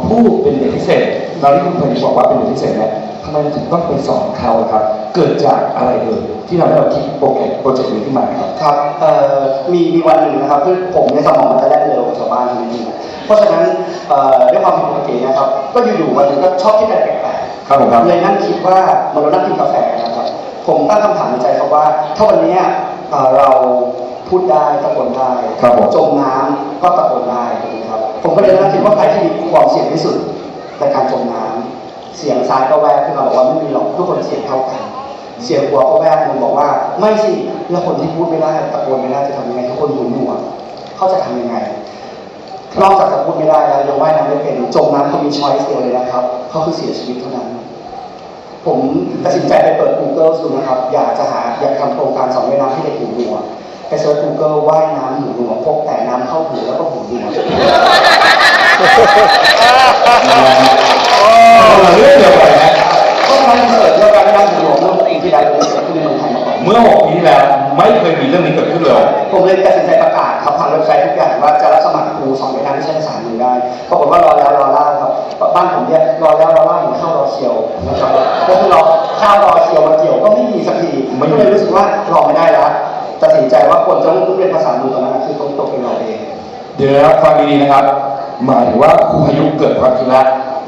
ผู้เป็นเด็กพิเศษเราที่คุณเคยบอกว่าเป็นเด็กพิเศษเนี่ยทำไมถึงต้องไปสอนเขาครับเกิดจากอะไรที่ทำให้เราคิดโปรเจกต์นี้ขึ้นมาครับครับมีวันหนึ่งนะครับคือผมในสมองมันจะแล่นเร็วกว่าชาวบ้านจริงๆเพราะฉะนั้นด้วยความผิดปกตินะครับก็อยู่ๆวันหนึ่งก็ชอบคิดอะไรแปลกๆครับผมครับเลยนั่งคิดว่าเรานั่งกินกาแฟนะครับผมตั้งคำถามในใจครับว่าถ้าวันนี้เราพูดได้ตะโกนได้จมน้ำก็ตะโกนได้นะครับผมก็เลยนั่งคิดว่าใครที่มีความเสี่ยงที่สุดในการจมน้ำเสียงซ้ายก็แวกขึ้นมาบอกว่าไม่มีหรอกทุกคนเสี่ยงเท่ากันเสียงหัวก็แวกมันบอกว่าไม่สิแล้วคนที่พูดไม่ได้ตะโกนไม่ได้จะทำยังไงทุกคนหูหนวกเขาจะทำยังไงนอกจากจะพูดไม่ได้แล้วยังว่ายน้ำไม่เป็นจมน้ำเขามีช้อยส์เดียวเลยนะครับเขาคือเสียชีวิตเท่านั้นผมตัดสินใจไปเปิด Google ดูนะครับอยากทำโครงการสอนว่ายน้ำให้เด็กหูหนวกไปเซิร์ช Google ว่ายน้ำหูหนวกพกแต่น้ำเข้าหูแล้วก็หูหนวกเรื่องเดียวกันนะเพราะฉะนั้นเกิดเรื่องการว่ายน้ำหูหนวกเมื่อปีที่แล้วเกิดขึ้นในเมืองไทยมาก่อนเมื่อ6 ปีที่แล้วไม่เคยมีเรื่องนี้เกิดขึ้นเลยผมเลยตัดสินใจประกาศครับทางเว็บไซต์ทุกอย่างว่าจะรับสมัครครูสอนว่ายน้ำที่ใช้ภาษามือได้ปรากฏว่ารอแล้วรอเล่าครับบ้านผมเนี่ยรอแล้วรอเล่าเห็นข้าวรอเชียวนะครับก็คือรอข้าวรอเชียวมาเกี่ยวก็ไม่มีสักทีก็เลยรู้สึกว่ารอไม่ได้แล้วตัดสินใจว่าคนจะต้องเรียนภาษามือตอนนั้นคือเขาตกเป็นเราเองเดี๋ยวนะครับฟังดีๆนะครับหมายถึงว่าครูพายุเกิดความคิดละ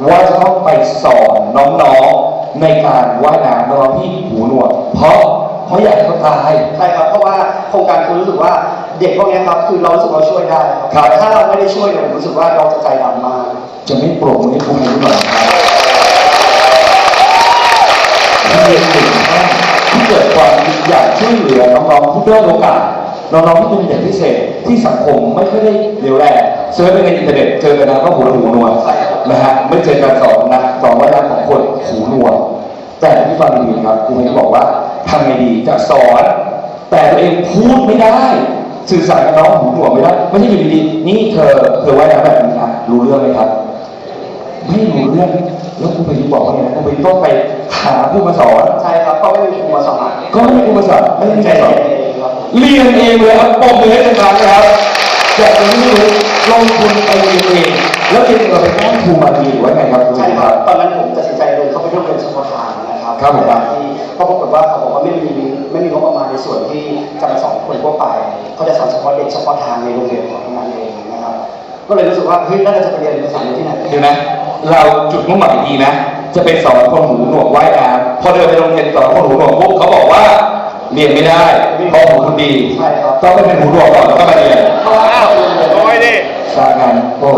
ว่าจะต้องไปสอนน้องๆในการว่ายน้ำน้องๆที่หูหนวกเพราะอยากให้เขาตายใช่ครับเพราะว่าโครงการคือรู้สึกว่าเด็กพวกนี้ครับคือเรารู้สึกเราช่วยได้ครับแต่ถ้าเราไม่ได้ช่วยเนี่ยผมรู้สึกว่าเราจะใจดำมากจะไม่โปร่งให้ครูพายุหน่อยครับที่เกิดความอยากช่วยเหลือน้องๆที่ด้อยโอกาสน้องๆที่เป็นเด็กพิเศษที่สังคมไม่ค่อยได้เรียวแรงเซิร์ชไปในอินเทอร์เน็ตเจอกันนะก็หูหนวกนะฮะไม่เจอการสอนว่ายน้ำของคนหูหนวกแต่ที่ฟังดีครับครูให้บอกว่าทำไงดีจะสอนแต่ตัวเองพูดไม่ได้สื่อสารกับน้องหูหนวกไม่ได้ไม่ใช่อยู่ดีๆนี่เธอว่ายน้ำแบบนี้นะรู้เรื่องไหมครับไม่รู้เรื่องแล้วครูไปบอกว่าไงครูไปต้องไปหาผู้มาสอนใช่ครับก็ไม่มีครูมาสอนก็ไม่มีครูมาสอนไม่มีใครสอนเรียนเองเลยครับปมมือให้อาจารย์นะครับจากนั้นไม่รู้ลงทุนไปเรียนเองแล้วเรียนเราไปนั่งครูมาดีหรือว่าไงครับใช่ครับตอนนั้นผมตัดสินใจเดินเข้าไปเรียนเฉพาะทางนะครับครับผมที่เพราะปรากฏว่าเขาบอกว่าไม่มีงบประมาณในส่วนที่จะมาสอนคนทั่วไปเขาจะสอนเฉพาะเด็กเฉพาะทางในโรงเรียนของทางนั้นเองนะครับก็เลยรู้สึกว่าเฮ้ยน่าจะไปเรียนภาษาที่ไหนเดี๋ยวนะเราจุดมุ่งหมายดีนะจะไปสอนคนหูหนวกว่ายน้ำพอเดินไปโรงเรียนสอนคนหูหนวกปุ๊บเขาบอกว่าเรียนไม่ได้เพราะหูคุณดีต้องไปเป็นหูหนวกก่อนแล้วก็มาเรียนโอ้ยดิสร้างงานโอ้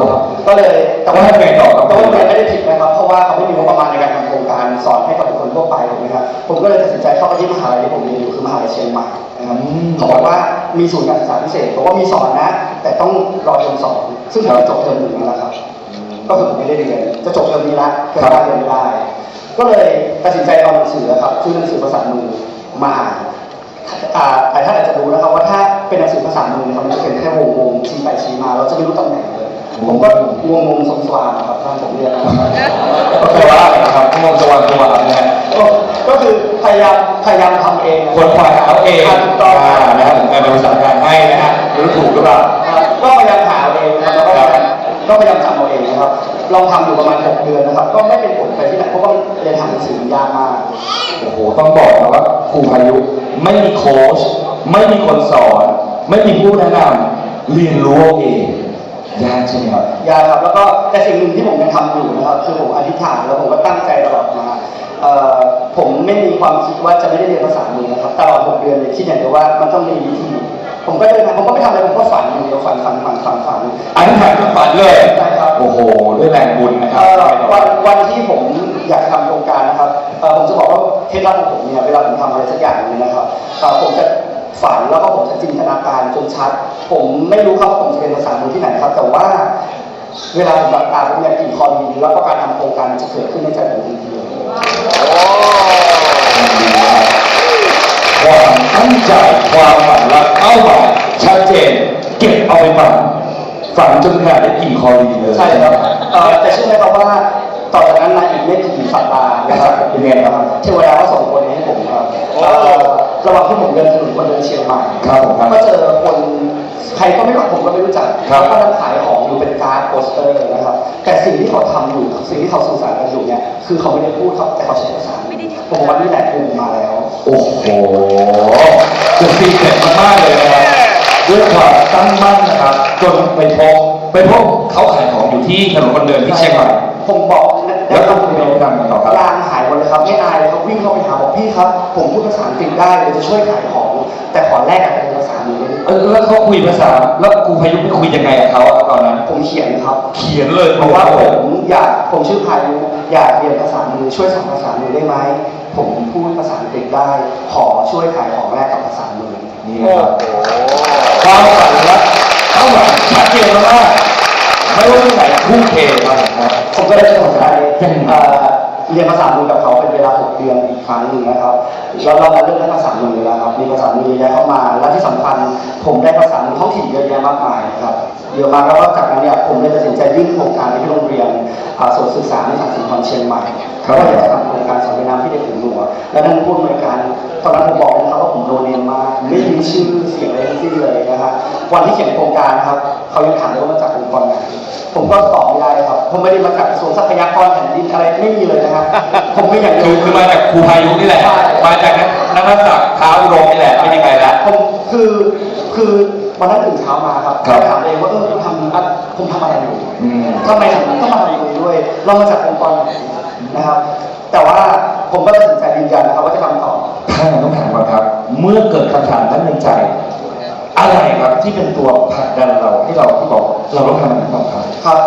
ก็เลยแต่ว่าถ้าเรียนต่อแต่ว่าเรียนไม่ได้ผิดนะครับเพราะว่าเขาไม่มีงบประมาณในการทำโครงการสอนให้กับคนทั่วไปนะครับผมก็เลยตัดสินใจเข้าไปที่มหาลัยที่ผมเรียนอยู่คือมหาลัยเชียงใหม่นะครับเขาบอกว่ามีศูนย์การศึกษาพิเศษบอกว่ามีสอนนะแต่ต้องรอเทอม2ซึ่งจะจบเทอม1แล้วครับก็คือผมไม่ได้เรียนจะจบเทอมนี้ละเทอมหน้าเรียนไม่ได้ก็เลยตัดสินใจเอาหนังสือครับชื่อหนังสือภาษามือมาอ่านแต่ถ้าอาจจะรู้นะครับว่าถ้าเป็นหนังสือภาษามือเนี่ยมันจะเป็นแค่วงชี้ไปชี้มาเราจะไม่รู้ตำแหน่งเลยผมก็งงสงสารนะครับท่านผมเรียนนะครับก็คือว่านะครับงงสว่างนะฮะก็คือพยายามทำเองคนควายหาเองนะครับการเป็นภาษาการให้นะฮะรู้ถูกหรือเปล่าก็พยายามหาเองนะครับก็พยายามทำเอาเองนะครับลองทำอยู่ประมาณ6 เดือนนะครับก็ไม่เป็นผลไปที่ไหนเพราะว่าเรียนหาหนังสือยากมากโอ้โหต้องบอกนะว่าครูพายุไม่มีโค้ชไม่มีคนสอนไม่มีผู้แนะนำเรียนรู้เองยากใช่ไหมครับยากครับแล้วก็แต่สิ่งหนึ่งที่ผมยังทำอยู่นะครับคือผมอธิษฐานแล้วผมก็ตั้งใจตลอดมาผมไม่มีความคิดว่าจะไม่ได้เรียนภาษามือนะครับตลอด6 เดือนเลยคิดอย่างเดียวว่ามันต้องมีวิธีผมก็เดินผมก็ไม่ทำอะไรผมก็ฝันอย่างเดียวฝันอธิษฐานก็ฝันเลยใช่ครับโอ้โหด้วยแรงบุญนะครับวันที่ผมอยากทำโครงการนะครับผมจะบอกว่าเคล็ดลับของผมเนี่ยเวลาผมทำอะไรสักอย่างนึงนะครับผมจะฝันแล้วก็ผมจะจินตนาการจนชัดผมไม่รู้ครับว่าผมจะเรียนภาษามือที่ไหนครับแต่ว่าเวลาผมหลับตาผมอยากกินคอดีแล้วก็การทำโครงการจะเกิดขึ้นในใจผมทันทีความตั้งใจความฝันและเป้าหมายชัดเจนเก็บเอาไปฝันจนขนาดได้กินคอดีเลยใช่ครับแต่เชื่อไหมครับว่าต่อจากนั้นมาอีกไม่กี่สัปดาห์นะครับเป็นไงครับเทวดาก็ส่งคนให้ผมครับระหว่างที่ผมเดินถนนคนเดินเชียงใหม่ครับผมก็เจอคน ใครก็ไม่รู้ผมก็ไม่รู้จัก ครับ เขากำลังขายของอยู่เป็นการ์ดโปสเตอร์นะครับแต่สิ่งที่เขาทำอยู่สิ่งที่เขาสื่อสารกันอยู่เนี่ยคือเขาไม่ได้พูดครับแต่เขาใช้ภาษาผมว่านี่แหละกลุ่มมาแล้ว โอ้โหจุดตีเด็ดมากๆเลยนะครับด้วยความตั้งมั่นนะครับ จนไปพบเขาขายของอยู่ที่ถนนคนเดินที่เชียงใหม่ ผมบอก แล้วต้องไปทำต่อครับ ยางหายหมดเลยครับไม่อายเลยครับวิ่งเข้าไปหาบอกพี่ครับ ผมพูดภาษาอังกฤษได้เดี๋ยวจะช่วยขายของ แต่ขอแลกกับเป็นภาษามือได้ไหม แล้วเขาคุยภาษา แล้วครูพายุไปคุยยังไงกับเขาตอนนั้น ผมเขียนครับ เขียนเลย บอกว่าผมชื่อพายุอยากเรียนภาษามือช่วยสอนภาษามือได้ไหมผมพูดภาษาอังกฤษได้ขอช่วยขายของแลกกับภาษามือ นี่นะครับความฝันและเป้าหมายชัดเจนมากไม่ว่าที่ไหนทุ่มเทมานะครับ ผมก็ได้ตัดสินใจเรียนภาษามือกับเขาเป็นเวลา 6 เดือนอีกครั้งหนึ่งนะครับแล้วเรามาเริ่มได้ภาษามือแล้วครับมีภาษามือเยอะแยะเข้ามาและที่สำคัญผมได้ภาษามือท้องถิ่นเยอะแยะมากมายครับเยอะมากแล้วก็จากนั้นเนี่ยผมเลยตัดสินใจยื่นโครงการไปที่โรงเรียนสวนศึกษาในสังสินทรเชียงใหม่ว่าอยากจะทำโครงการสอนว่ายน้ำที่เด็กถึงหนัวและท่านผู้อำนวยการตอนนั้นผมบอกนะครับว่าผมโดนเรียนมากไม่มีชื่อเสียงอะไรทั้งสิ้นเลยนะครับวันที่เขียนโครงการครับเขายังถามเลยว่ามาจากองค์กรไหนผมก็ตอบไม่ได้ครับผมไม่ได้มาจากกระทรวงทรัพยากรแผ่นดินอะไรไม่มีเลยนะครับผมไม่อยาก คือมาจากครูพายุนี่แหละ มาจากนักศึกษาเท้าอุดมนี่แหละเป็นยังไงละ ผมคือวันนั้นตื่นเช้ามาครับ ครับ ถามเองว่าผมทำอะไรอยู่ อืม ทำไมถึงต้องมาทำตรงนี้ด้วย เรามาจากองค์กรไหนนะครับ แต่ว่าผมก็ตัดสินใจยืนยันนะครับว่าจะทำต่อ ถ้าเราต้องถามก่อนครับ เมื่อเกิดคำถามนั้นในใจ อะไรครับที่เป็นตัวผลักดันเราให้เราที่บอกเราต้องทำมันต่อครับ ครับ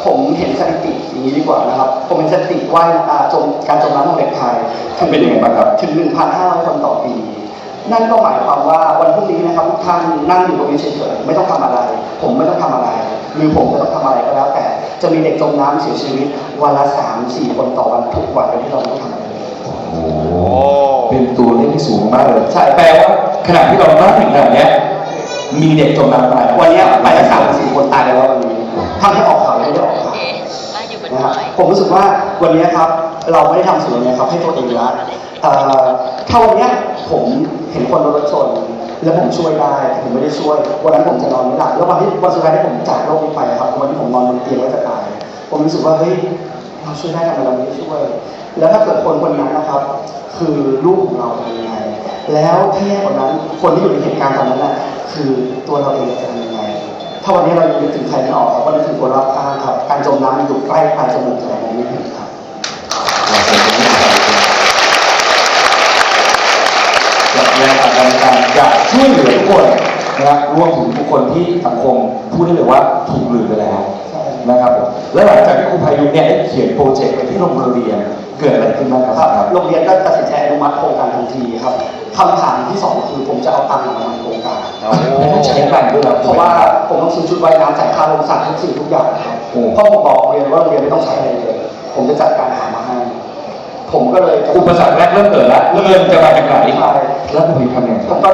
ผมเห็นสถิติอย่างนี้ดีกว่านะครับ ผมเห็นสถิติว่ายการจมน้ำของเด็กไทย เป็นยังไงบ้างครับ ถึง 1,500 คนต่อปี นั่นก็หมายความว่าวันพรุ่งนี้นะครับทุกท่านนั่งอยู่ตรงนี้เฉยๆไม่ต้องทำอะไร ผมไม่ต้องทำอะไรหรือผมจะต้องทำอะไรก็แล้วแต่จะมีเด็กจมน้ำเสียชีวิตวันละ 3-4 คนต่อวันทุกวันโดยที่เราไม่ต้องทำอะไรเลย โอ้โหเป็นตัวเลขที่สูงมากเลย ใช่ แปลว่าขณะที่เรานั่งถึงขนาดเนี้ยมีเด็กจมน้ำตาย วันนี้ไปละ3-4 คนตายแล้ววันนี้ทำให้ออกข่าวไม่ได้ออกข่าวนะครับผมรู้สึกว่าวันนี้ครับเราไม่ได้ทำสิ่งนี้ครับให้ตัวเองละถ้าวันนี้ผมเห็นคนโดนรถชนแล้วผมช่วยได้แต่ผมไม่ได้ช่วยวันนั้นผมจะนอนไม่หลับแล้ววันสุดท้ายที่ผมจากโลกนี้ไปครับวันที่ผมนอนบนเตียงแล้วจะตายผมรู้สึกว่าเฮ้ยเราช่วยได้ทำไมเราไม่ช่วย แล้วถ้าเกิดคนนั้นนะครับ คือลูกของเราเป็นยังไงแล้วถ้าแย่กว่านั้นคนที่อยู่ในเหตุการณ์ตอนนั้นน่ะคือตัวเราเองจะทำยังไงถ้าวันนี้เรายังนึกถึงใครไม่ออกครับวันนึกถึงคนรอบข้างครับการจมน้ำมันอยู่ใกล้ปลายจมูกแต่เราไม่เห็นครับ จากแรงผลักดันการอยากช่วยเหลือทุกคนนะครับรวมถึงทุกคนที่สังคมพูดได้เลยว่าถูกลืมไปแล้วนะครับผมและหลังจากที่ครูพายุเนี่ยได้เขียนโปรเจกต์ไปที่โรงเรียนเกิดอะไรขึ้นบ้างครับ ครับโรงเรียนก็ตัดสินใจอนุมัติโครงการทันทีครับคำถามที่สองคือผมจะเอาตังค์มาทำโครงการ ไม่ต้องใช้ตังค์ด้วยครับ เพราะว่าผมต้องซื้อชุดว่ายน้ำจ่ายค่าโรงสัตว์ทุกสิ่งทุกอย่างครับ โอ้ เพราะผมบอกโรงเรียนว่าโรงเรียนไม่ต้องใช้อะไรเลย ผมจะจัดการหามาให้ ผมก็เลย อุปสรรคแรกเริ่มเกิดแล้วเงินจะมาจากไหน ใช่ แล้วครูพายุทำยังไง ผมก็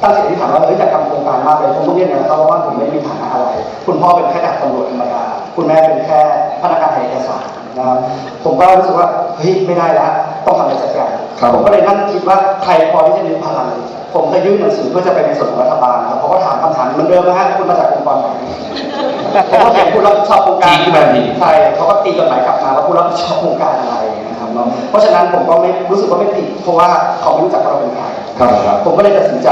ตั้งใจที่ถามว่าอยากทำโครงการมากเลยผมต้องเรียนนะครับเพราะว่าผมไม่ได้มีฐานะอะไร คุณพ่อเป็นแค่ดาบตำรวจธรรมดาคุณแม่เป็นแค่พนักงานเอกสารนะครับผมก็รู้สึกว่าเฮ้ยไม่ได้แล้วต้องทำอะไรสักอย่างผมก็เลยนั่งคิดว่าใครพอที่จะมีพลังผมจะยื่นหนังสือเพื่อจะไปในส่วนของรัฐบาลครับเพราะว่าถามคำถามเหมือนเดิมนะฮะคุณมาจากองค์กรไหนผมก็เขียนผู้รับผิดชอบโครงการใช่เขาก็ตีจดหมายกลับมาว่าผู้รับผิดชอบโครงการอะไรนะครับเนาะเพราะฉะนั้นผมก็ไม่รู้สึกว่าไม่ติดเพราะว่าเขาไม่รู้จักว่าเราเป็นใคร ครับ ผมก็เลยตัดสินใจ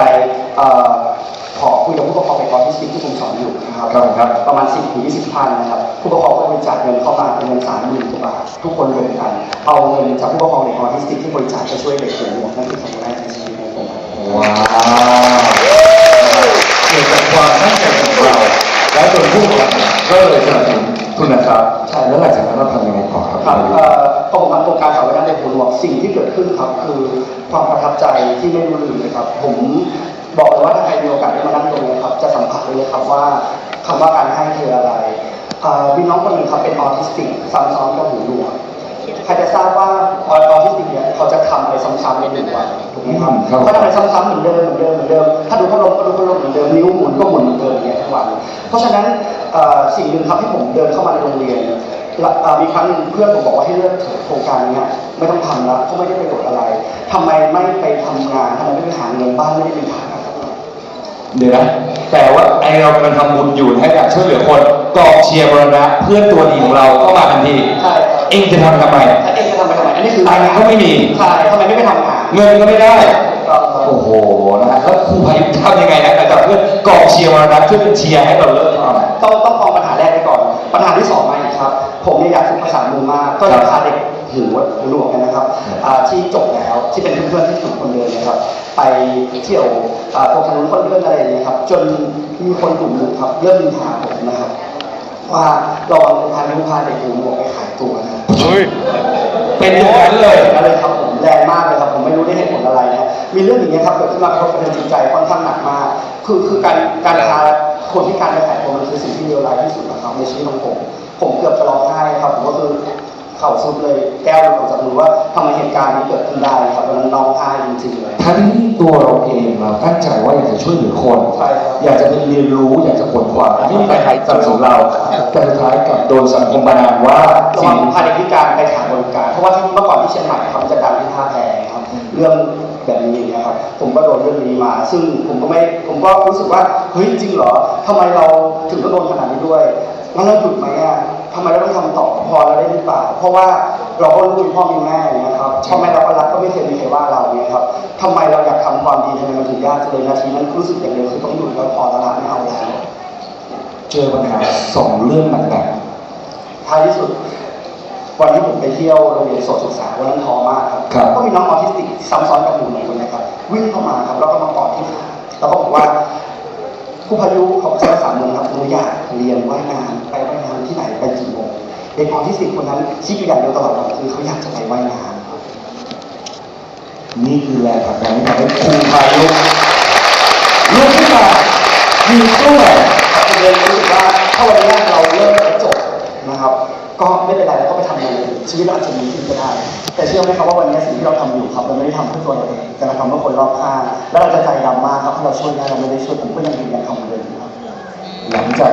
ขอคุยกับผู้ปกครองในกองที่ที่ผมสอนอยู่นะครับ ครับ ประมาณ 10-20 ท่านนะครับผู้ปกครองก็บริจาคเงินเข้ามาเป็นเงิน30,000 กว่าบาททุกคนรวมกันเอาเงินจากผู้ปกครองในกองที่ที่บริจาคไปช่วยเด็กเสียหมวกนั่นคือครั้งแรกในชีวิตของผม ว้าวเกิดจากความตั้งใจของเราแล้วจนผู้ปกครองก็เลยสนับสนุนทุนนะครับใช่แล้วหลังจากนั้นเราทำยังไงต่อครับ ครับพอผมทำโครงการสอนว่ายน้ำในหัวหนวกสิ่งที่เกิดขึ้นครับคือความประทับใจที่ไม่รู้ลืมเลยครับผมบอกเลยว่าถ้าใครมีโอกาสได้มานั่งตรงนี้ครับจะสัมผัสเลยครับว่าคำว่าการให้คืออะไรมีน้องคนหนึ่งครับเป็นออทิสติกซ้ำซ้อนกับหูหนวกใครจะทราบว่าออทิสติกเนี่ยเขาจะทำอะไรซ้ำๆในหนึ่งวันถูกไหมครับเขาทำอะไรซ้ำๆเหมือนเดิมถ้าดูพัดลมก็ดูพัดลมเหมือนเดิมนิ้วหมุนก็หมุนเหมือนเดิมเนี่ยทุกวันเพราะฉะนั้นสิ่งหนึ่งครับที่ผมเดินเข้ามาในโรงเรียนมีครั้งหนึ่งเพื่อนผมบอกว่าให้เลิกโครงการนี้ไม่ต้องทำแล้วเพราะไม่ได้ประโยชน์อะไรทำไมไม่ไปทำงานทำไมไม่ไปหาเงินบ้านไม่ได้มีฐานะ เดี๋ยวนะแต่ว่าไอเรากำลังทำบุญอยู่ให้อยากช่วยเหลือคนกองเชียร์บรณะเพื่อนตัวดีของเราก็มาทันที ใช่ครับ เองจะทำทำไม ถ้าเองจะทำไปทำไมอันนี้คือ ตังค์ก็ไม่มี ใช่ทำไมไม่ไปทำงาน เงินก็ไม่ได้ ก็ โอ้โหนะฮะแล้วครูพายุทำยังไงนะหลังจากเพื่อนกองเชียร์บรณะช่วยเป็นเชียร์ให้เราเลิกทำ ต้องมองปัญหาแรกไปก่อน ปัญหาที่สองมาอีกครับ ผมเนี่ยอยากฝึกภาษามือมาก ก็จะพาเด็กหูหนวกกันนะครับที่จบแล้วที่เป็นเพื่อนๆที่ฝึกคนเดินนะครับ ไปเที่ยวตรงถนนคนเดินอะไรอย่างเงี้ยครับ จนมีคนกลุ่มหนึ่งครับเริ่มนินทาผมนะครับ ว่าเราพาลูกพาเด็กหูหนวกไปขายตัวนะ เฮ้ย เป็นอย่างนั้นเลย อะไรครับผมแรงมากเลยครับผมไม่รู้ได้เหตุผลอะไรนะมีเรื่องอย่างเงี้ยครับเกิดขึ้นมากระทบกระเทือนจิตใจค่อนข้างหนักมากคือการพาคนที่การไปขายตัวมันคือสิ่งที่เลวร้ายที่สุดนะครับในชีวิตของผมเกือบจะร้องไห้ครับผมก็คือเข่าสุดเลยแก้วหลุดออกจากมือว่าทำไมเหตุการณ์นี้เกิดขึ้นได้ครับตอนนั้นร้องไห้จริงๆเลย ทั้งที่ตัวเราเองเราตั้งใจว่าอยากจะช่วยเหลือคน ใช่ครับ อยากจะเรียนรู้อยากจะขวนขวายไม่มีใครสนับสนุนเราแต่สุดท้ายกลับโดนสังคมประณามว่า ระวังพาเด็กพิการไปขายบริการเพราะว่าที่เมื่อก่อนที่เชียงใหม่เขาจะดังที่ท่าแพครับเรื่องแบบนี้นะครับผมก็โดนเรื่องนี้มา ซึ่งผมก็รู้สึกว่าเฮ้ยจริงเหรอทำไมเราถึงต้องโดนขนาดนี้ด้วยงั้นเราหยุดไหมอ่ะทำไมเราต้องทำต่อพอเราได้หรือเปล่าเพราะว่าเราก็รู้มีพ่อมีแม่นะครับพ่อแม่เราก็รักก็ไม่เคยมีใครว่าเราเนี่ยครับทำไมเราอยากทำความดีทำไมมันถึงยากจังเลยนาทีนั้นรู้สึกอย่างเดียวคือต้องหยุดแล้วพอแล้วนะไม่เอาแล้ว เจอปัญหาสองเรื่องหนัก ท้ายที่สุดวันที่ผมไปเที่ยวโรงเรียนโสตศึกษาวันนั้นท้อมากครับก็มีน้องออทิสติกซ้ำซ้อนกับหนูเหมือนกันนะครับวิ่งเข้ามาครับแล้วก็มากอดที่ขาแล้วก็บอกว่าครูพายุเขาใช้ภาษาเมืองครับหนูอยากเรียนว่ายน้ำไปว่ายน้ำที่ไหนไปกี่โมงเด็กออทิสติกคนนั้นคิดอยู่อย่างเดียวตลอดวันคือเขาอยากจะไปว่ายน้ำครับ ๆนี่คือแรงผลักดันที่ทำให้ครูพายุลุกขึ้นมายืนสู้หน่อย ผมเลยรู้สึกว่าถ้าวันนี้เราเลิกจบนะครับ ก็ไม่เป็นไรแล้วก็ไปทำอย่างอื่นชีวิตเราอาจจะดีขึ้นก็ได้ แต่เชื่อไหมครับว่าวันนี้สิ่งที่เราทำอยู่ครับเราไม่ได้ทำเพื่อตัวเราเองแต่เราทำเพื่อคนรอบข้างแล้วเราจะใจดำมากครับถ้าเราช่วยได้เราไม่ได้ช่วยผมก็ยังยืนยันคำเดิมครับ หลังจาก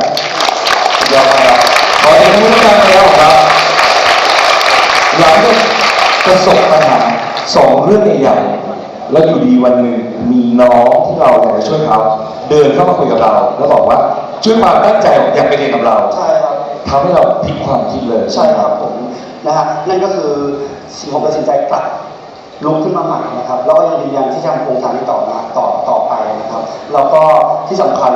ยอมรับขอเสียงปรบมือดังๆไปแล้วครับหลังจากประสบปัญหาสองเรื่องใหญ่ๆแล้วอยู่ดีวันหนึ่งมีน้องที่เราอยากจะช่วยเขาเดินเข้ามาคุยกับเรา แล้วบอกว่าช่วยความตั้งใจอยากไปเรียนกับเรา ใช่ครับ ทำให้เราพลิกความคิดเลย ใช่ครับผมนะฮะนั่นก็คือสิ่งผมตัดสินใจกลับลุกขึ้นมาใหม่นะครับแล้วก็ยังยืนยันที่จะทำโครงการนี้ต่อไปนะครับแล้วก็ที่สำคัญ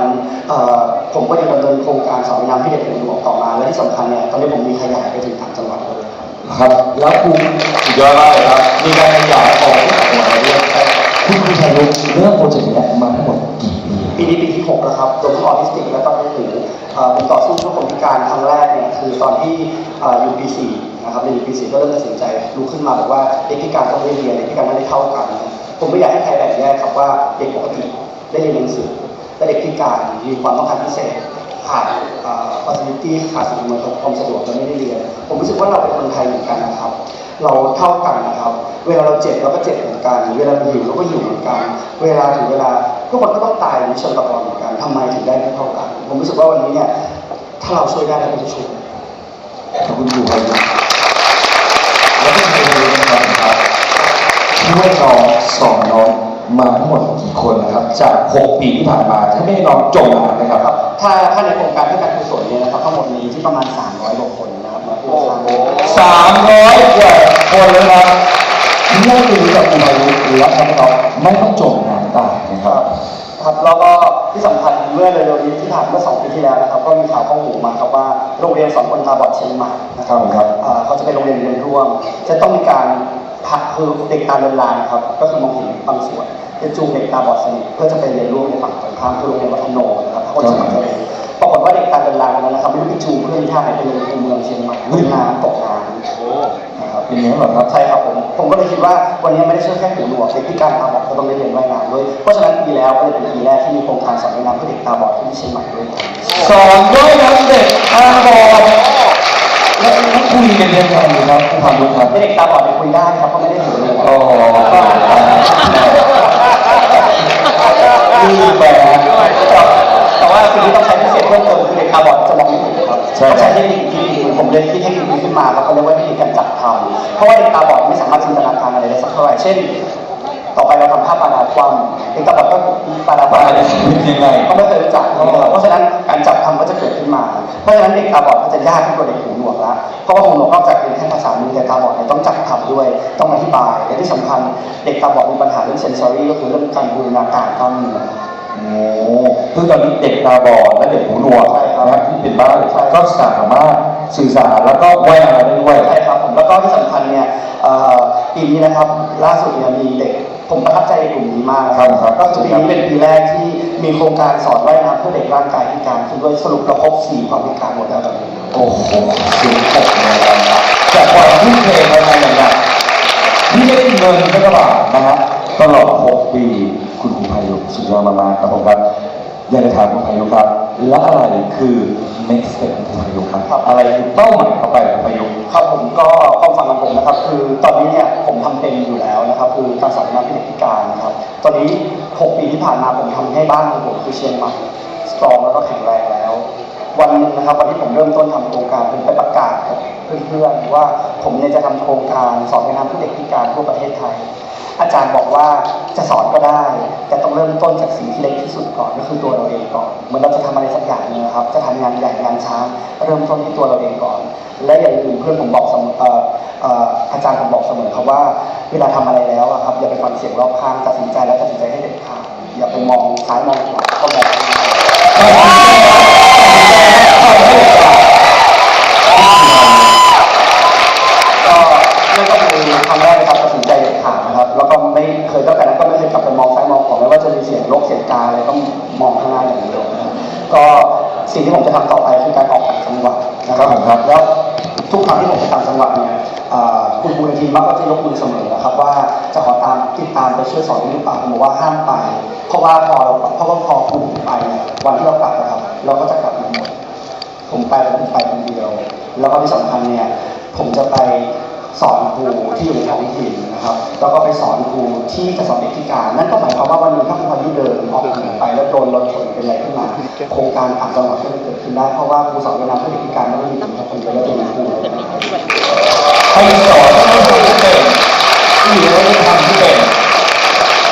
ผมก็ยังดำเนินโครงการสอนนำให้เด็กหูหนวกต่อมาและที่สำคัญเนี่ยตอนนี้ผมมีขยายไปถึงต่างจังหวัดเลยครับ ครับแล้วครูสุดยอดมากเลยครับมีการขยายออกที่ต่างจังหวัดด้วยคุณครูชัยยุทธเริ่มโปรเจกต์นี้มาทั้งหมดกี่ปี ปีนี้ปีที่ 6 แล้วครับรวมทั้งออทิสติกและก็เป็นหูผมต่อสู้เพื่อคนพิการครั้งแรกเนี่ยคือตอนที่อยู่ปี 4 นะครับในปี 4 ก็เริ่มตัดสินใจลุกขึ้นมาบอกว่าเด็กพิการต้องได้เรียนเด็กพิการไม่ได้เท่ากัน ผมไม่อยากให้ใครแบ่งแยกครับว่าเด็กปกติได้เรียนหนังสือและเด็กพิการมีความต้องการพิเศษขาดfacility ขาดสิ่งอำนวยความสะดวกและไม่ได้เรียนผมรู้สึกว่าเราเป็นคนไทยเหมือนกันนะครับเราเท่ากันนะครับเวลาเราเจ็บเราก็เจ็บเหมือนกันเวลาเราหิวเราก็หิวเหมือนกันเวลาถึงเวลาทุกคนก็ต้องตายในเชิงตะกอนเหมือนกันทำไมถึงได้ไม่เท่ากันผมรู้สึกว่าวันนี้เนี่ยถ้าเราช่วยได้เราก็จะช่วย ขอบคุณครูพายุแล้วก็ครูพายุนะครับช่วยน้องสอนน้องมาทั้งหมดกี่คนนะครับจาก 6 ปีที่ผ่านมาถ้าไม่ให้น้องจมหายนะครับ ถ้าในโครงการเพื่อการกุศลเนี่ยนะครับทั้งหมดมีที่ประมาณ300กว่าคนนะครับมาร่วมสร้าง 300 กว่าคนเลยครับที่ได้ไปรู้จักครูพายุและทำให้น้องไม่ต้องจมน้ำตายนะครับ ครับแล้วก็ที่สำคัญเมื่อเร็วๆนี้ที่ผ่านเมื่อ2 ปีที่แล้วนะครับก็มีข่าวข้อมูลมาครับว่าโรงเรียนสอนคนตาบอดเชียงใหม่นะครับเขาจะเป็นโรงเรียนเรียนร่วมจะต้องมีการพักคือเด็กตาเลือนลางครับก็คือมองเห็นบางส่วนจะจูงเด็กตาบอดสนิทเพื่อจะไปเรียนร่วมในฝั่งตรงข้ามคือโรงเรียนวัฒโนนะครับเขาก็จะมาเรียนปรากฏว่าเด็กตาเลือนลางนั้นนะครับไม่รู้ไปจูงเพื่อนที่ท่าไหนไปเรียนในเมืองเชียงใหม่ลื่นน้ำตกน้ำนะครับ เป็นอย่างนี้เหรอครับ ใช่ครับผมก็เลยคิดว่าวันนี้ไม่ได้ช่วยแค่หูหนวกเด็กพิการตาบอดก็ต้องได้เรียนว่ายน้ำด้วยเพราะฉะนั้นปีแล้วก็เลยเป็นปีแรกที่มีโครงการสอนว่ายน้ำเพื่อเด็กตาบอดที่เชียงใหม่ด้วยครับ สอนด้วยน้ำเด็กตาบอดแล้วคุยกันยังไงครับครูพายุครับ เด็กตาบอดคุยได้ครับเขาไม่ได้หูหนวก โอ้โหนี่แบบ แต่ว่าสิ่งที่ต้องใช้พิเศษเพิ่มเติมคือเด็กตาบอดจะมองไม่เห็นครับต้องใช้เทคนิคที่ผมเรียนที่เทคนิคนี้ขึ้นมาครับเขาเรียกว่าเทคนิคการจับทางเพราะว่าเด็กตาบอดไม่สามารถจินตนาการอะไรได้สักเท่าไหร่เช่น ต่อไปเราทำท่าปานาคว่ำเด็กตาบอดก็ปานาคว่ำ ยังไง เขาไม่เคยรู้จักเพราะฉะนั้นการจับทำก็จะเกิดขึ้นมา เพราะฉะนั้นเด็กตาบอดก็จะยากขึ้นกว่าเด็กหูหนวกละเพราะว่าหูหนวกนอกจากเรียนแค่ภาษามือแต่ตาบอดเนี่ยต้องจับทำด้วยต้องอธิบายและที่สำคัญเด็กตาบอดมีปัญหาเรื่องเซนซอรี่ก็คือเรื่องการบูรณาการกล้ามเนื้อ โอ้ซึ่งตอนนี้เด็กตาบอดและเด็กหูหนวก ใช่ครับ นะครับที่เป็นบ้านก็สามารถสื่อสารแล้วก็ว่ายน้ำได้ด้วย ใช่ครับผมแล้วก็ที่สำคัญเนี่ยปีนี้นะครับล่าสุดเนี่ยมีเด็กผมประทับใจกลุ่มนี้มาก ครับ ก็คือปีนี้เป็นปีแรกที่มีโครงการสอนว่ายน้ำเพื่อเด็กร่างกายพิการคือด้วยสรุปเราครบ4ความพิการหมดแล้วตอนนี้ โอ้โหเสียงปรบมือนะครับจากความทุ่มเทภายในอย่างหนักที่ไม่ได้เงินสักบาทนะฮะตลอด6 ปีคุณครูพายุสุดยอดมากๆครับผมครับอยากจะถามคุณพายุครับและอะไรคือ next step ของคุณพายุครับอะไรคือเป้าหมายต่อไปของพายุ ครับผมก็ความฝันของผมนะครับคือตอนนี้เนี่ยผมทำเป็นอยู่แล้วนะครับคือการสอนงานเด็กพิการนะครับตอนนี้6 ปีที่ผ่านมาผมทำให้บ้านของผมคือเชียงใหม่สตรองแล้วก็แข็งแรงแล้ว วันหนึงนะครับวันที่ผมเริ่มต้นทำโครงการผมไปประกาศกับเพื่อนๆว่าผมเนี่ยจะทำโครงการสอนงานเด็กพิการทั่วประเทศไทย อาจารย์บอกว่าจะสอนก็ได้แต่ต้องเริ่มต้นจากสิ่งที่เล็กที่สุดก่อนก็คือตัวเราเองก่อนเหมือนเราจะทำอะไรสักอย่างนึงนะครับจะทำงานใหญ่งานช้าเริ่มต้นที่ตัวเราเองก่อน และอย่างอื่นเพื่อนผมบอกเสมออาจารย์ผมบอกเสมอครับว่าเวลาทำอะไรแล้วอะครับอย่าไปฟังเสียงรอบข้างตัดสินใจแล้วตัดสินใจให้เด็ดขาดอย่าไปมองซ้ายมองขวาก็มองก็นั่นก็คือครั้งแรกนะครับตัดสินใจเด็ดขาดนะครับแล้วก็ไม่เคยตั้งแต่นั้นก็ไม่เคยกลับไปมองซ้ายมองขวาไม่ว่าจะมีเสียงรบเสียงกาอะไรก็มองข้างหน้าอย่างเดียวนะครับก็สิ่งที่ผมจะทำต่อไปคือการออกต่างจังหวัดนะครับแล้วทุกครั้งที่ผมไปต่างจังหวัดเนี่ยคุณครูในทีมมักจะยกมือเสมอนะครับว่าจะขอติดตามไปช่วยสอนหรือเปล่าผมบอกว่าห้ามไปเพราะว่าพอครูไปเนี่ยวันที่เรากลับนะครับเราก็จะกลับมาหมดผมไปคนเดียวแล้วก็ที่สำคัญเนี่ยผมจะไปสอนครูที่อยู่ในท้องถิ่นนะครับแล้วก็ไปสอนครูที่จะสอนเด็กพิการนั่นก็หมายความว่าวันหนึงถ้าครูพายุเดินออกถนนไปแล้วโดนรถชนเป็นอะไรขึ้นมาโครงการต่างจังหวัดก็จะเกิดขึ้นได้เพราะว่าครูสอนเวลาเพื่อเด็กพิการไม่ได้มีเพียงแค่คนเดียวแล้วจะมีครู ใครสอนก็ต้องทำที่เป็นที่เหลือก็ทำที่เป็น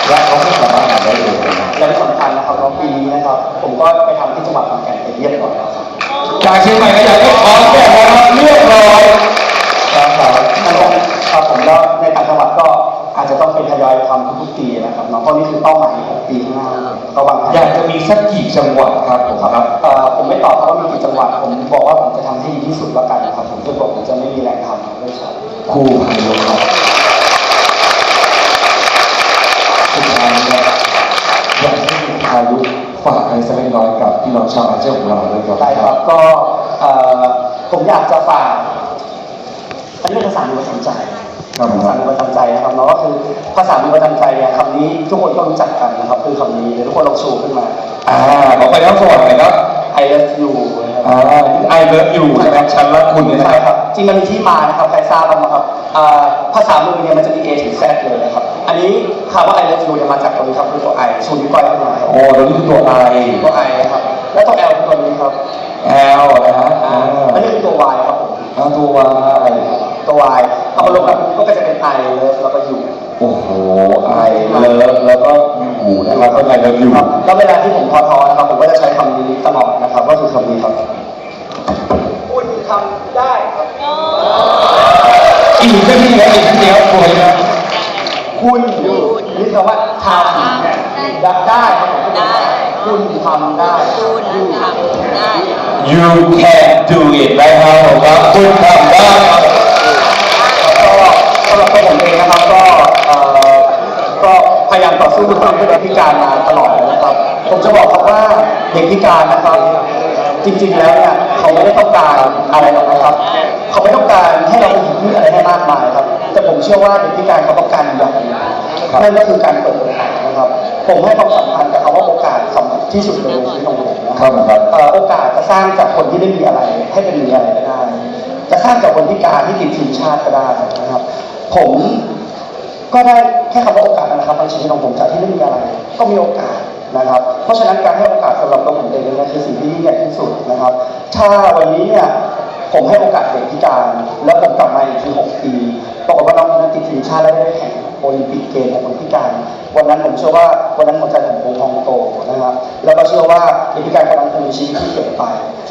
และเขาไม่สามารถทำได้เลยนะ และที่สำคัญนะครับน้องปีนี้นะครับ ผมก็ไปทำที่จังหวัดขอนแก่นไปเรียบร้อยแล้วครับ จากเชียงใหม่ก็อยากให้ขอนแก่นนะครับเรียบร้อย ครับผมแล้วในต่างจังหวัดก็อาจจะต้องเป็นทยอยทำทุกๆปีนะครับน้องเพราะนี่คือเป้าหมายของปีข้างหน้าก็วางแผน อยากจะมีสักกี่จังหวัดครับผมครับ ผมไม่ตอบครับว่ามีกี่จังหวัดผมบอกว่าผมจะทำให้ดีที่สุดแล้วกันนะครับผมจะบอกผมจะไม่มีแรงทำด้วยครับ ครูพายุครับสุดท้ายนี้อยากให้ครูพายุฝากอะไรสักเล็กน้อยกับพี่น้องชาวอาเซียนของเราด้วยครับ ได้ครับก็ผมอยากจะฝากอันนี้เป็นภาษามือประจำใจภาษามือประจำใจนะครับเนาะก็คือภาษามือประจำใจเนี่ยคำนี้ทุกคนก็รู้จักกันนะครับคือคำนี้เดี๋ยวทุกคนลองชูขึ้นมา ขอไปทั้งสวรรค์เลยครับ I love you นะครับ I love you ใช่ไหมฉันรักคุณนะ ใช่ ค ครับ รับจริงมันมีที่มานะครับใครทราบบ้างไหมครับภาษามือเนี่ยมันจะมี A ถึง Z เลยนะครับอันนี้คำว่า I love you เนี่ยมาจากตัวนี้ครับคือตัว I ชูนิ้วก้อยขึ้นมาครับ โอ้ตัวนี้คือตัว I ตัว I นะครับแล้วตัว L คือตัวนี้ครับ L นะฮะ อันนี้คือตัว Y ครับผม ตัว Y ตัว Y เอามารวมกันก็จะเป็น I love แล้วก็ you โอ้โห I love แล้วก็อยู่นะครับก็ I love you ครับแล้วเวลาที่ผมท้อๆนะครับผมก็จะใช้คำนี้ตลอดนะครับก็คือคำนี้ครับคุณทำได้ครับ อีกก็นี่แล้วอีกทีเดียวป่วยนะ คุณนี่คำว่าทำเนี่ยได้ครับผมคุณทำได้ คุณทำได้ You can do it นะครับผมครับคุณทำได้ครับ ก็สำหรับตัวผมเองนะครับก็พยายามต่อสู้เพื่อเด็กพิการมาตลอดเลยนะครับผมจะบอกครับว่าเด็กพิการนะครับจริงๆแล้วเนี่ยเขาไม่ได้ต้องการอะไรหรอกนะครับเขาไม่ต้องการให้เราไปหยิบยื่นอะไรให้มากมายครับแต่ผมเชื่อว่าเด็กพิการเขาต้องการอย่างหนึงนั่นก็คือการเปิดโอกาสนะครับผมให้ความสำคัญกับคำว่าโอกาสสำคัญที่สุดเลยในชีวิตของผมนะครับ โอกาสจะสร้างจากคนที่ไม่มีอะไรให้เป็นมีอะไรก็ได้จะสร้างจากคนพิการที่ติดทีมชาติก็ได้นะครับผมก็ได้แค่คำว่าโอกาสนะครับในชีวิตของผมจากที่ไม่มีอะไรก็มีโอกาสนะครับเพราะฉะนั้นการให้โอกาสสำหรับตัวผมเองเนี่ยคือสิ่งที่ยิ่งใหญ่ที่สุดนะครับถ้าวันนี้เนี่ยผมให้โอกาสเด็กพิการแล้วผมกลับมาอีกที6 ปีปรากฏว่าน้องคนนั้นติดทีม มชาติและได้แข่งโอลิมปิกเกมของคนพิการวันนั้นผมเชื่อว่าวันนั้นหัวใจของผมพองโตนะครับแล้วก็เชื่อว่าเด็กพิการกำลังคงมีชีวิตที่เปลี่ยนไป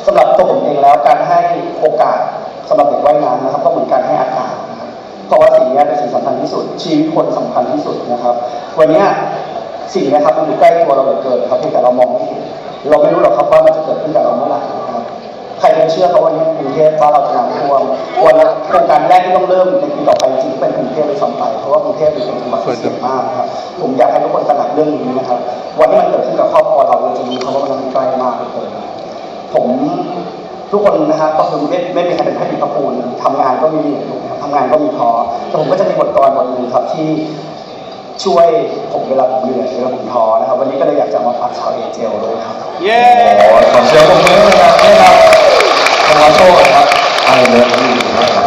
สำหรับตัวผมเองแล้วการให้โอกาสสำหรับเด็กว่ายน้ำนะครับก็เหมือนการให้อากาศนะครับเพราะว่าสิ่งนี้เป็นสิ่งสำคัญที่สุดชีวิตคนสำคัญที่สุดนะครับวันนี้สิ่งนี้ครับมันอยู่ใกล้ตัวเราเหลือเกินครับเพียงแต่เรามองไม่เห็นเราไม่รู้หรอกครับว่ามันจะเกิดขึ้นกับเราเมื่อไหร่นะครับใครจะเชื่อเขาวันนี้กรุงเทพบ้านเราจะน้ำท่วมวันโครงการแรกที่ต้องเริ่มในปีต่อไปจริงๆเป็นกรุงเทพเลยซ้ำไปเพราะว่ากรุงเทพเป็นจังหวัดที่เสี่ยงมากนะครับผมอยากให้ทุกคนตระหนักเรื่องนี้นะครับวันที่มันเกิดขึ้นกับครอบครัวเราจะรู้ครับว่ามันใกล้มากเลยผมทุกคนนะครับก็คือไม่มีใครเป็นพระอิฐพระปูนทำงานก็มีเหนื่อยทำงานก็มีท้อแต่ผมก็จะมีบทกลอนบทหนึ่งครับที่ช่วยผมเวลาผมเหนื่อยเวลาผมท้อนะครับวันนี้ก็เลยอยากจะมาฝากชาวเอเจลด้วยครับ เย้ โอ้ขอเสียงปรบมือให้นะครับนี่ครับขอโทษครับไอเลิฟยูนะครับ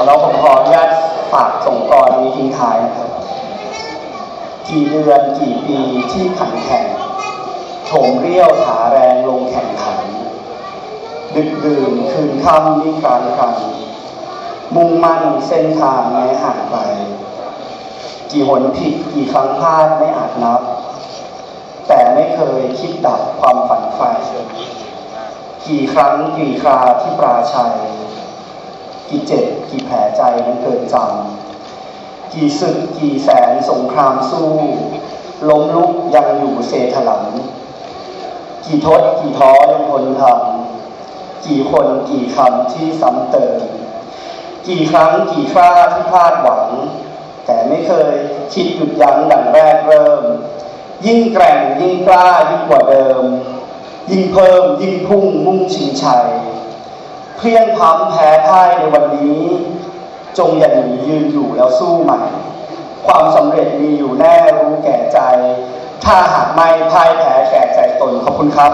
แล้วผมขออนุญาตฝากส่งกรนี้ทิ้งท้ายนะครับกี่เดือนกี่ปีที่ขันแข่งโถมเรี่ยวถาแรงลงแข่งขันดึกดื่นคืนค่ำนี่การกันมุ่งมั่นเส้นทางแม้ห่างไกลกี่หนผิดกี่ครั้งพลาดไม่อาจนับแต่ไม่เคยคิดดับความฝันใฝ่กี่ครั้งกี่คราที่ปราชัยกี่เจ็บกี่แผลใจนั้นเกินจำกี่ศึกกี่แสนสงครามสู้ล้มลุกยังอยู่เสถลังกี่ทศกี่ท้อยังทนทำกี่คนกี่คำที่ซ้ำเติมกี่ครั้งกี่คราที่พลาดหวังแต่ไม่เคยคิดหยุดยั้งดังแรกเริ่มยิ่งแกร่งยิ่งกล้ายิ่งกว่าเดิมยิ่งเพิ่มยิ่งพุ่งมุ่งชิงชัยเพลียงพล้ำแพ้พ่ายในวันนี้จงอย่าหนียืนอยู่แล้วสู้ใหม่ความสำเร็จมีอยู่แน่รู้แก่ใจถ้าหากไม่พ่ายแพ้แก่ใจตนขอบคุณครับ